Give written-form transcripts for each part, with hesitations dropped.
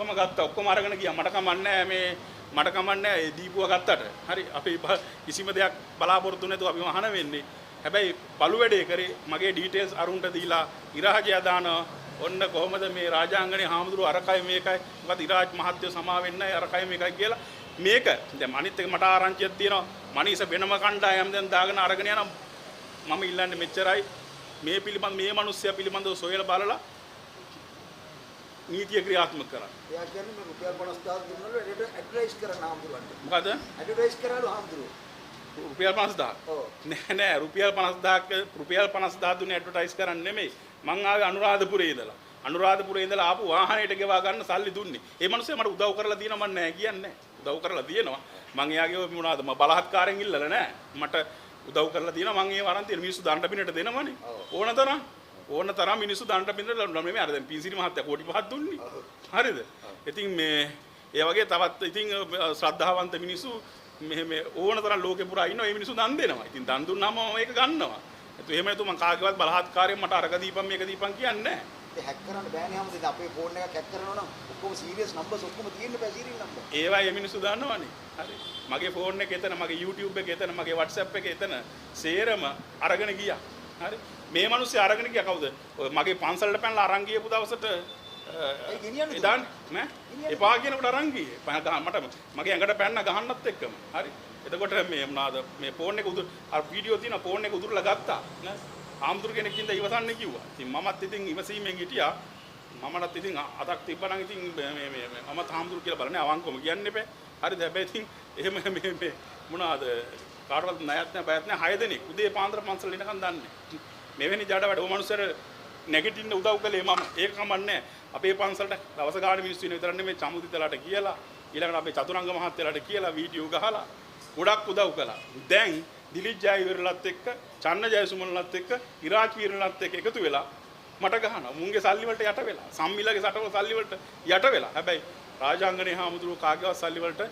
ඔක්කොම ගත්තා. ඔක්කොම අරගෙන ගියා. මට කමන්නේ මේ මට කමන්නේ දීපුව ගත්තට. හරි අපි කිසිම දෙයක් බලාපොරොත්තු නැතුව අපි අහන වෙන්නේ. හැබැයි බලු වැඩේ කරේ මගේ ඩීටේල්ස් අරුන්ට දීලා ඉරාජය දානවා. ඔන්න කොහොමද මේ රාජාංගනේ හාමුදුරුවෝ අරකයි මේකයි මොකද ඉරාජ් මහත්තයෝ සමා වෙන්නයි අරකයි මේකයි කියලා මේක දැන් අනිත් එක මට ආරංචියක් තියෙනවා මනීෂ වෙනම කණ්ඩායම් දැන් දාගෙන අරගෙන යනවා මම ඉල්ලන්නේ මෙච්චරයි මේ පිළිබඳ මේ මිනිස්සයා පිළිබඳව සොයලා බලලා නීතිය ක්‍රියාත්මක කරන්න. එයා කියන්නේ මේ රුපියල් 50000 දුන්නලු ඇඩ්වර්ටයිස් කරන හාමුදුරුවන්ට. මොකද? ඇඩ්වර්ටයිස් කරාලු හාමුදුරුවෝ. රුපියල් 50000. ඔව්. නෑ රුපියල් 50000 දුන්නේ ඇඩ්වර්ටයිස් කරන්න නෙමෙයි. මං ආවේ අනුරාධපුරේ ඉඳලා. අනුරාධපුරේ ඉඳලා ආපු වාහනයට ගෙවා ගන්න සල්ලි දුන්නේ. ඒ මිනිස්සයා මට උදව් කරලා තියෙනවා මම නෑ කියන්නේ. උදව් කරලා තියෙනවා. මං එයාගේ මොනවාද මම බලහත්කාරයෙන් ඉල්ලලා නෑ. මට උදව් කරලා තියෙනවා මං ඒ වරන් තියෙන මිනිස්සු දණ්ඩ පිනට දෙනවනේ. ඕන තරම් මිනිස්සු දණ්ඩ පිනට නෙමෙයි අර දැන් පිසිරි මහත්තයා කෝටි 5ක් දුන්නේ. හරිද? ඉතින් මේ ඒ වගේ තවත් ඉතින් ශ්‍රද්ධාවන්ත මිනිස්සු මේ ඕන තරම් ලෝකේ පුරා ඉන්නවා. ඒ මිනිස්සු දන් දෙනවා. ඉතින් දන් දුන්නාම මම මේක ගන්නවා. එහෙම නැතු මං කාගේවත් බලහත්කාරයෙන් මට අරක දීපන් මේක දීපන් කියන්නේ නැහැ. ඒ හැක් කරන්න බෑනේ හැමදේම අපේ ෆෝන් එකක් හැක් කරනවා නම් ඔක්කොම සීරියස් නම්බර්ස් ඔක්කොම තියෙන්න බෑ සීරියල් නම්බර්. ඒවා මේ මිනිස්සු දන්නවනේ. හරි. මගේ ෆෝන් එක එතන, මගේ YouTube එක එතන, මගේ WhatsApp එක එතන සේරම අරගෙන ගියා. හරි. මේ මිනිස්සු අරගෙන ගියා කවුද? මගේ පන්සලට පැනලා අරන් ගියපු දවසට ඒ ගෙනියන්නේ ඉතින් නෑ. එපා කියනකොට අරන් ගියේ. මට මගේ ඇඟට පැන්න ගහන්නත් එක්කම. හරි. එතකොට මේ මොනවාද මේ ෆෝන් එක උදුර අර වීඩියෝ තියෙන ෆෝන් එක උදුරලා ගත්තා නේ ආම්තුරු කෙනෙක් ඉඳලා ඉවසන්නේ කිව්වා. ඉතින් මමත් ඉතින් ඉවසීමෙන් හිටියා. මමවත් ඉතින් අතක් තිබ්බනම් ඉතින් මේ මම ආම්තුරු කියලා බලන්නේ අවංකවම කියන්න එපා. හරිද? හැබැයි ඉතින් එහෙම මේ මොනවාද කාටවත් ණයත් නැහැ බයත් නැහැ 6 දෙනෙක් උදේ පාන්දර පන්සල ඉන්නකන් දන්නේ. මෙවැනි ජඩ වැඩ ඔය මනුස්සයර නැගිටින්න උදව් කළේ මම. ඒක කමන්නේ අපේ පන්සලට දවස ගාන මිනිස්සු ඉන්න විතර නෙමෙයි චමුදිතලාට කියලා ඊළඟට අපේ චතුරංග මහත්තයලාට කියලා වීඩියෝ ගහලා ගොඩක් උදව් කළා. දැන් දිලිත් ජයවිරලත් එක්ක, චන්න ජයසුමනලත් එක්ක, ඉරාජ් වීරලත් එක්ක එකතු වෙලා මට ගහනවා. මුන්ගේ සල්ලි වලට යට වෙලා, සම්මිලගේ සටවල සල්ලි වලට යට වෙලා. හැබැයි රාජාංගනේ හාමුදුරුවෝ කාගේවත් සල්ලි වලට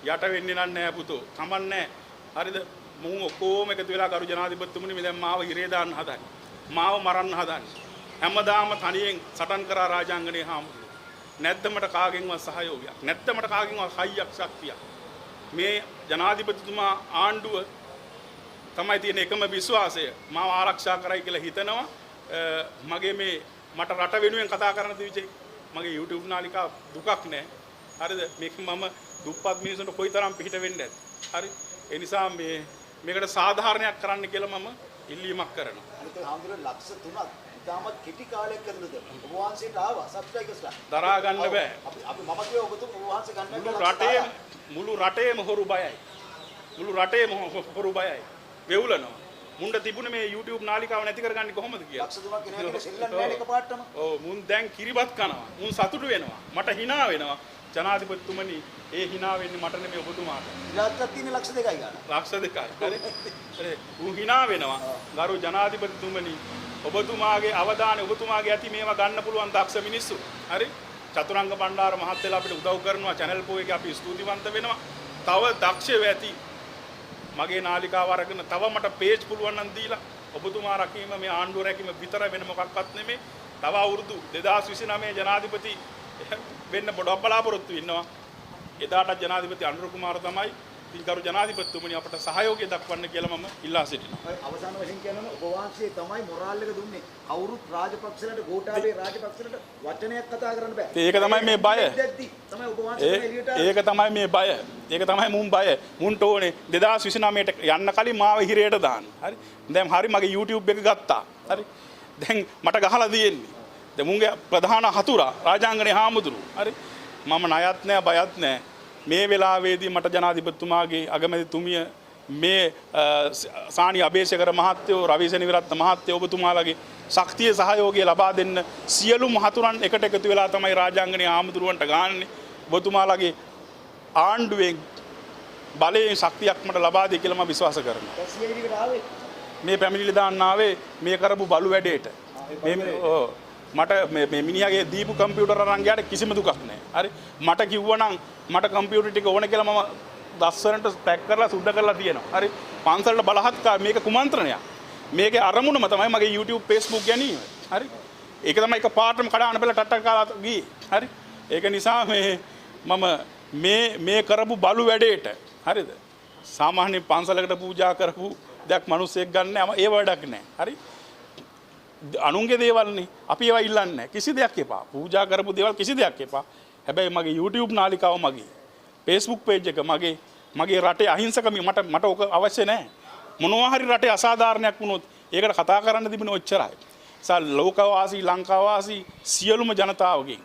යට වෙන්නේ නැහැ පුතෝ. කමන්නේ. හරිද? මුන් ඔක්කොම එකතු වෙලා කරු ජනාධිපතිතුමනි මේ දැන් මාව හිරේ දාන්න හදන්නේ. මාව මරන්න හදන්නේ. හැමදාම තනියෙන් සටන් කරා රාජාංගනේ හාමුදුරුවෝ. නැත්නම් මට කාගෙන්වත් සහයෝගයක්. නැත්නම් මට කාගෙන්වත් හයියක් ශක්තියක්. මේ ජනාධිපතිතුමා ආණ්ඩුව තමයි තියෙන එකම විශ්වාසය මාව ආරක්ෂා කරයි කියලා හිතනවා මගේ මේ මට රට වෙනුවෙන් කතා කරන්න තිබිච්ච මගේ YouTube නාලිකාව දුකක් නෑ හරිද මේක මම දුප්පත් මිනිසුන්ට කොයිතරම් පිට වෙන්නේ නැද්ද හරි ඒ නිසා මේකට සාධාරණයක් කරන්න කියලා මම ඉල්ලීමක් කරනවා අනිත් හාමුදුරුවෝ ලක්ෂ 3ක් ඉතාමත් කෙටි කාලයක් කරනද ඔබ වහන්සේට ආවා සබ්ස්ක්‍රයිබර්ස්ලා දරා ගන්න බෑ අපි මම කියව ඔබතුම ඔබ වහන්සේ ගන්න මුළු රටේම හොරු බයයි මුළු රටේම හොරු බයයි වෙවුලනවා මුණ්ඩ තිබුණේ මේ YouTube නාලිකාව නැති කරගන්නේ කොහොමද කියලා ලක්ෂ 3ක් එනවා කියලා සෙල්ලම් නෑ එකපාරටම ඔව් මුන් දැන් කිරිබත් කනවා මුන් සතුටු වෙනවා මට hina වෙනවා ජනාධිපතිතුමනි ඒ hina වෙන්නේ මට නෙමෙයි ඔබතුමාට ඉලාත්තක් තියෙන ලක්ෂ 2යි ගන්න ලක්ෂ 2යි හරි උන් hina වෙනවා ගරු ජනාධිපතිතුමනි ඔබතුමාගේ අවධානය ඔබතුමාගේ ඇති මේවා ගන්න පුළුවන් දක්ෂ මිනිස්සු හරි චතුරංග බණ්ඩාර මහත්තයලා අපිට උදව් කරනවා channel පෝ එකේ අපි ස්තුතිවන්ත වෙනවා තව දක්ෂයෝ ඇති මගේ නාලිකාව අරගෙන තව මට පේජ් පුළුවන් නම් දීලා ඔබතුමා රකීම මේ ආණ්ඩුව රැකීම විතර වෙන මොකක්වත් නෙමෙයි තව අවුරුදු 2029 ජනාධිපති වෙන්න බඩක් බලාපොරොත්තු වෙනවා එදාට ජනාධිපති අනුර කුමාර තමයි ගරු ජනාධිපතිතුමනි අපට සහයෝගය දක්වන්න කියලා මම ඉල්ලා සිටිනවා. අවසාන වශයෙන් කියනොත් ඔබ වහන්සේ තමයි මොරාල් එක දුන්නේ. කවුරුත් රාජපක්ෂලට ගෝඨාභය රාජපක්ෂලට වචනයක් කතා කරන්න බෑ. ඒක තමයි මේ බය. තමයි ඔබ වහන්සේ එළියට ඒක තමයි මේ බය. ඒක තමයි මුන් බය. මුන්ට ඕනේ 2029ට යන්න කලින් මාව හිරේට දාන්න. හරි. දැන් හරි මගේ YouTube එක ගත්තා. හරි. දැන් මට ගහලා තියෙන්නේ. දැන් මුන්ගේ ප්‍රධාන හතුරා රාජාංගනේ හාමුදුරුවෝ. හරි. මම ණයත් නෑ බයත් නෑ. මේ වෙලාවේදී මට ජනාධිපතිතුමාගේ අගමැතිතුමිය මේ සානි අබේසකර මහත්තයෝ රවිසෙනි විරත්න මහත්තයෝ ඔබතුමාලගේ ශක්තිය සහයෝගය ලබා දෙන්න සියලු මහතුරන් එකට එකතු වෙලා තමයි රාජාංගනේ ආමුදුරුවන්ට ගාන්නේ ඔබතුමාලගේ ආණ්ඩුවෙන් බලයෙන් ශක්තියක් මට ලබා දෙයි කියලා මම විශ්වාස කරනවා මේ පැමිණිලි දාන්න ආවේ මේ කරපු බලු වැඩේට මට මේ මිනිහාගේ දීපු කම්පියුටර් අරන් ගියාට කිසිම දුකක් නැහැ. හරි. මට කිව්වනම් මට කම්පියුටර් ටික ඕන කියලා මම දස්සරන්ට පැක් කරලා සුද්ධ කරලා තියෙනවා. හරි. පන්සලට බලහත්කාර මේක කුමන්ත්‍රණයක්. මේකේ අරමුණම තමයි මගේ YouTube Facebook ගැනීම. හරි. ඒක තමයි එක පාටම කඩාන බැලලා ටට්ටක් කාලා ගියේ. හරි. ඒක නිසා මේ කරපු බලු වැඩේට හරිද සාමාන්‍ය පන්සලකට පූජා කරපු දෙයක් මිනිස්සෙක් ගන්න ඒ වැඩක් නෑ. හරි අනුන්ගේ දේවල්නේ අපි ඒවා ඉල්ලන්නේ නැහැ. කිසි දෙයක් එපා. පූජා කරපු දේවල් කිසි දෙයක් එපා. හැබැයි මගේ YouTube නාලිකාව මගේ Facebook page එක මගේ රටේ අහිංසකම මට ඕක අවශ්‍ය නැහැ. මොනවා හරි රටේ අසාධාරණයක් වුණොත් ඒකට කතා කරන්න තිබුණේ ඔච්චරයි. සල් ලෝකවාසී ලංකාවාසී සියලුම ජනතාවගෙන්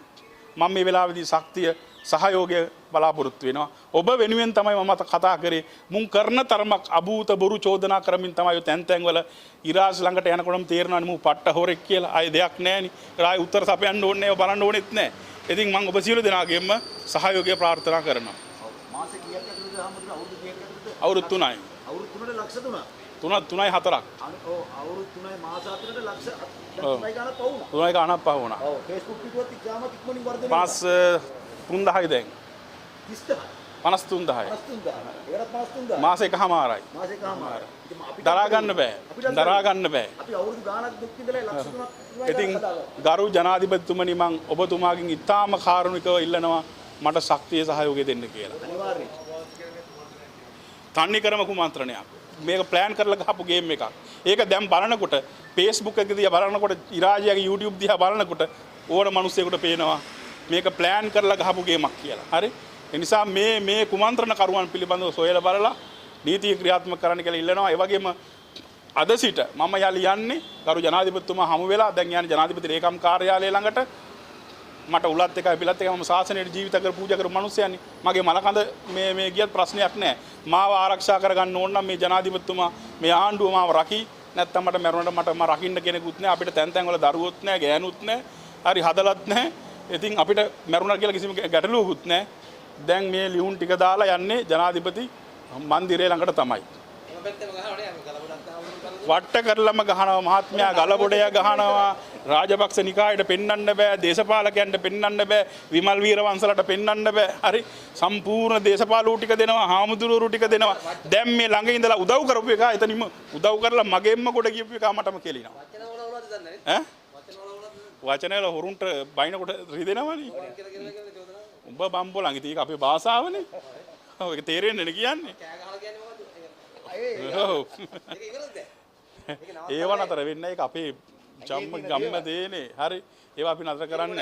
මම මේ වෙලාවේදී ශක්තිය සහයෝගය බලාපොරොත්තු වෙනවා. ඔබ වෙනුවෙන් තමයි මම කතා කරේ. මුන් කරන තරමක් අභූත බොරු චෝදනා කරමින් තමයි තැන් තැන් වල ඉරාජ් ළඟට යනකොටම තේරෙනවා මම පට්ට හොරෙක් කියලා. ආයේ දෙයක් නැහැ නේ. ආයේ උත්තර සපයන්න ඕනේ නැහැ. බලන්න ඕනෙත් නැහැ. ඉතින් මම ඔබ සියලු දෙනාගෙම සහයෝගය ප්‍රාර්ථනා කරනවා. මාසෙ කීයක් ඇතුළතද හම්බුනේ? අවුරුදු කීයක් ඇතුළතද? අවුරුදු 3යි. අවුරුදු 3ට ලක්ෂ 3ක්. 3යි 4ක්. ඔව් අවුරුදු 3යි මාස 4ට ලක්ෂ 3යි ගානක් පහ වුණා. 3යි ගානක් පහ වුණා. ඔව් Facebook පිටුවත් ඉක්මනින් ඉක්මනින් වර්ධනය වුණා. පාස් 3000යි දැන්. 30000. 53000යි. 53000. ඒකට 53000. මාස එකමාරයි. මාස එකමාර. දරා ගන්න බෑ. දරා ගන්න බෑ. අපි අවුරුදු ගානක් දුක් විඳලා ලක්ෂ 3ක් ඉතින් ගරු ජනාධිපතිතුමනි මං ඔබතුමාගෙන් ඉතාම කාරුණිකව ඉල්ලනවා මට ශක්තිය සහයෝගය දෙන්න කියලා. අනිවාර්යයෙන්. තන්නේ කරම කුමන්ත්‍රණයක්. මේක ප්ලෑන් කරලා ගහපු ගේම් එකක්. ඒක දැන් බලනකොට Facebook එක දිහා බලනකොට ඉරාජයාගේ YouTube දිහා බලනකොට ඕන මිනිස්සෙකුට පේනවා මේක ප්ලෑන් කරලා ගහපු ගේමක් කියලා. හරි? ඒ නිසා මේ කුමන්ත්‍රණ කරුවන් පිළිබඳව සොයලා බලලා නීතිය ක්‍රියාත්මක කරන්න කියලා ඉල්ලනවා. ඒ වගේම අද සිට මම යන්නේ ගරු ජනාධිපතිතුමා හමු වෙලා දැන් යන්නේ ජනාධිපති ලේකම් කාර්යාලය ළඟට මට උලත් එකයි පිළත් එකයි මම ශාසනයට ජීවිත කර පූජා කරපු මිනිස්සයන්නේ මගේ මලකඳ මේ ගියත් ප්‍රශ්නයක් නැහැ මාව ආරක්ෂා කරගන්න ඕන නම් මේ ජනාධිපතිතුමා මේ ආණ්ඩුව මාව රකි නැත්නම් මට මරුණට මම රකින්න කෙනෙකුත් නැහැ අපිට තැන් තැන් වල දරුවොත් නැහැ ගෑනුත් නැහැ හරි හදලත් නැහැ ඉතින් අපිට මරුණා කියලා කිසිම ගැටලුවකුත් නැහැ දැන් මේ ලියුම් ටික දාලා යන්නේ ජනාධිපති මන්දිරය ළඟට තමයි වට්ට කරලම ගහනවා මහත්මයා ගලබොඩය ගහනවා රාජපක්ෂ නිකායට පෙන්වන්න බෑ දේශපාලකයන්ට පෙන්වන්න බෑ විමල් වීරවංශලට පෙන්වන්න බෑ හරි සම්පූර්ණ දේශපාලු ටික දෙනවා හාමුදුරුවරු ටික දෙනවා දැන් මේ ළඟ ඉඳලා උදව් කරපු එක එතනින්ම උදව් කරලා මගෙන්ම කොට කියපු එක මටම කෙලිනවා ඈ වචන වල හොරුන්ට බයිනකොට රිදෙනවනේ උඹ බම්බෝලන් ඉතින් ඒක අපේ භාෂාවනේ ඔව් ඒක තේරෙන්නේ නේ කියන්නේ ඒව නතර වෙන්න ඒක අපේ ගම්ම දේනේ හරි ඒවා අපි නතර කරන්න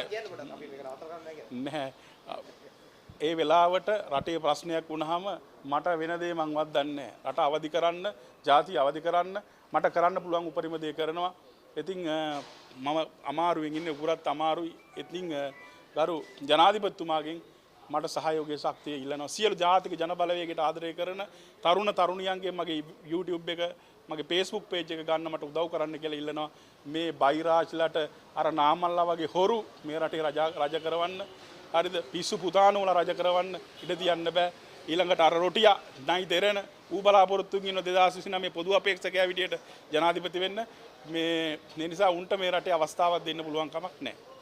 නැහැ ඒ වෙලාවට රටේ ප්‍රශ්නයක් වුණාම මට වෙන දේ මංවත් දන්නේ නැහැ රට අවදි කරන්න ජාතිය අවදි කරන්න මට කරන්න පුළුවන් උපරිම දේ කරනවා ඉතින් මම අමාරුවෙන් ඉන්නේ උගුරත් අමාරුයි ඉතින් ගරු ජනාධිපතිතුමාගෙන් මට සහයෝගයේ ශක්තිය ඉල්ලනවා සියලු ජාතික ජන බලවේගයට ආදරය කරන තරුණ තරුණියන්ගේ මගේ YouTube එක මගේ Facebook page එක ගන්න මට උදව් කරන්න කියලා ඉල්ලනවා මේ බයිරාජ්ලට අර නාමල්ලා වගේ හොරු මේ රටේ රජ කරවන්න හරිද පිස්සු පුතාණු වල රජ කරවන්න ඉඩ තියන්න බෑ ඊළඟට අර රොටියා නයි දෙරණ ඌ බලාපොරොත්තු වෙන 2029 මේ පොදු අපේක්ෂකයා විදියට ජනාධිපති වෙන්න මේ නිසා උන්ට මේ රටේ අවස්ථාවක් දෙන්න පුළුවන් කමක් නැහැ